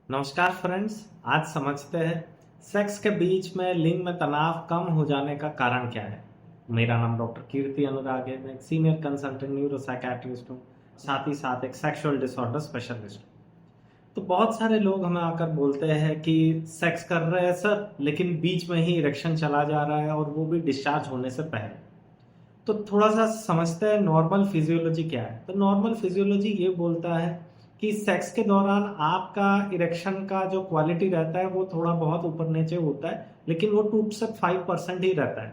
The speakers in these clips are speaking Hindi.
नमस्कार फ्रेंड्स। आज समझते हैं सेक्स के बीच में लिंग में तनाव कम हो जाने का कारण क्या है। मेरा नाम डॉक्टर कीर्ति अनुराग है। मैं एक सीनियर कंसल्टेंट न्यूरो साइकेट्रिस्ट हूँ, साथ ही साथ एक सेक्सुअल डिसऑर्डर स्पेशलिस्ट हूँ। तो बहुत सारे लोग हमें आकर बोलते हैं कि सेक्स कर रहे हैं सर, लेकिन बीच में ही इरेक्शन चला जा रहा है और वो भी डिस्चार्ज होने से पहले। तो थोड़ा सा समझते हैं नॉर्मल फिजियोलॉजी क्या है। तो नॉर्मल फिजियोलॉजी ये बोलता है कि सेक्स के दौरान आपका इरेक्शन का जो क्वालिटी रहता है वो थोड़ा बहुत ऊपर नीचे होता है, लेकिन वो 2 से 5% ही रहता है।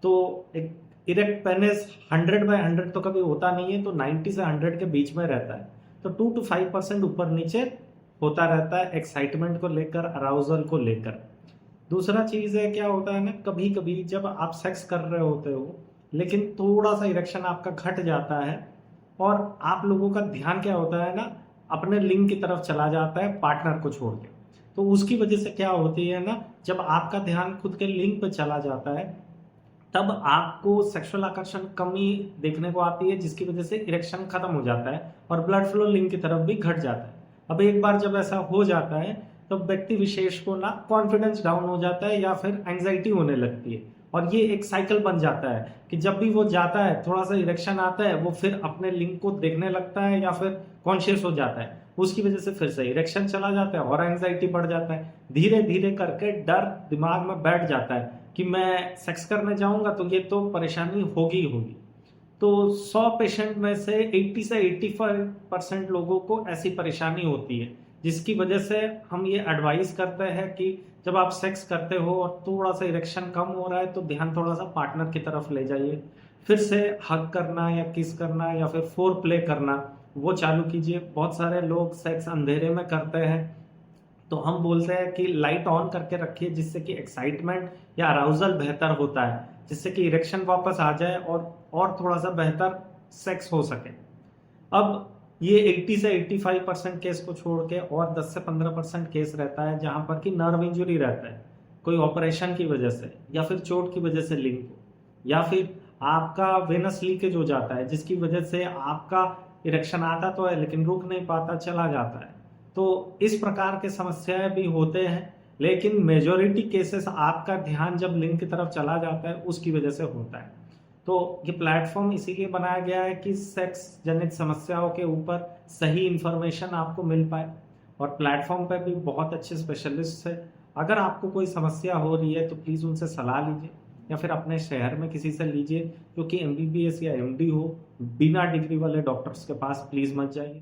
तो एक इरेक्ट पेनिस 100/100 तो कभी होता नहीं है, तो 90 से 100 के बीच में रहता है। तो 2 to 5% ऊपर नीचे होता रहता है एक्साइटमेंट को लेकर, अराउजल को लेकर। दूसरा चीज है, क्या होता है ना, कभी कभी जब आप सेक्स कर रहे होते हो लेकिन थोड़ा सा इरेक्शन आपका घट जाता है और आप लोगों का ध्यान क्या होता है ना, अपने लिंग की तरफ चला जाता है पार्टनर को छोड़ के। तो उसकी वजह से क्या होती है ना, जब आपका ध्यान खुद के लिंग पे चला जाता है तब आपको सेक्सुअल आकर्षण कमी देखने को आती है, जिसकी वजह से इरेक्शन खत्म हो जाता है और ब्लड फ्लो लिंग की तरफ भी घट जाता है। अब एक बार जब ऐसा हो जाता है तो व्यक्ति विशेष को ना कॉन्फिडेंस डाउन हो जाता है या फिर एंग्जाइटी होने लगती है, और ये एक साइकिल बन जाता है कि जब भी वो जाता है थोड़ा सा इरेक्शन आता है, वो फिर अपने लिंग को देखने लगता है या फिर कॉन्शियस हो जाता है। उसकी वजह से फिर से इरेक्शन चला जाता है और एंग्जाइटी बढ़ जाता है। धीरे धीरे करके डर दिमाग में बैठ जाता है कि मैं सेक्स करने जाऊंगा तो ये तो परेशानी होगी ही होगी। तो 100 पेशेंट में से 80 से 85% लोगों को ऐसी परेशानी होती है, जिसकी वजह से हम ये एडवाइस करते हैं कि जब आप सेक्स करते हो और थोड़ा सा इरेक्शन कम हो रहा है तो ध्यान थोड़ा सा पार्टनर की तरफ ले जाइए। फिर से हग करना या किस करना या फिर फोर प्ले करना वो चालू कीजिए। बहुत सारे लोग सेक्स अंधेरे में करते हैं, तो हम बोलते हैं कि लाइट ऑन करके रखिए, जिससे कि एक्साइटमेंट या अराउजल बेहतर होता है, जिससे कि इरेक्शन वापस आ जाए और थोड़ा सा बेहतर सेक्स हो सके। अब ये 80 से 85% केस को छोड़ के और 10 से 15% केस रहता है जहां पर कि नर्व इंजरी रहता है, कोई ऑपरेशन की वजह से या फिर चोट की वजह से लिंग को, या फिर आपका वेनस लीकेज हो जाता है जिसकी वजह से आपका इरेक्शन आता तो है लेकिन रुक नहीं पाता, चला जाता है। तो इस प्रकार के समस्याएं भी होते हैं, लेकिन मेजोरिटी केसेस आपका ध्यान जब लिंग की तरफ चला जाता है उसकी वजह से होता है। तो ये प्लेटफॉर्म इसीलिए बनाया गया है कि सेक्स जनित समस्याओं के ऊपर सही इंफॉर्मेशन आपको मिल पाए, और प्लेटफॉर्म पे भी बहुत अच्छे स्पेशलिस्ट है। अगर आपको कोई समस्या हो रही है तो प्लीज़ उनसे सलाह लीजिए या फिर अपने शहर में किसी से लीजिए, क्योंकि एमबीबीएस या एमडी हो, बिना डिग्री वाले डॉक्टर्स के पास प्लीज़ मत जाइए।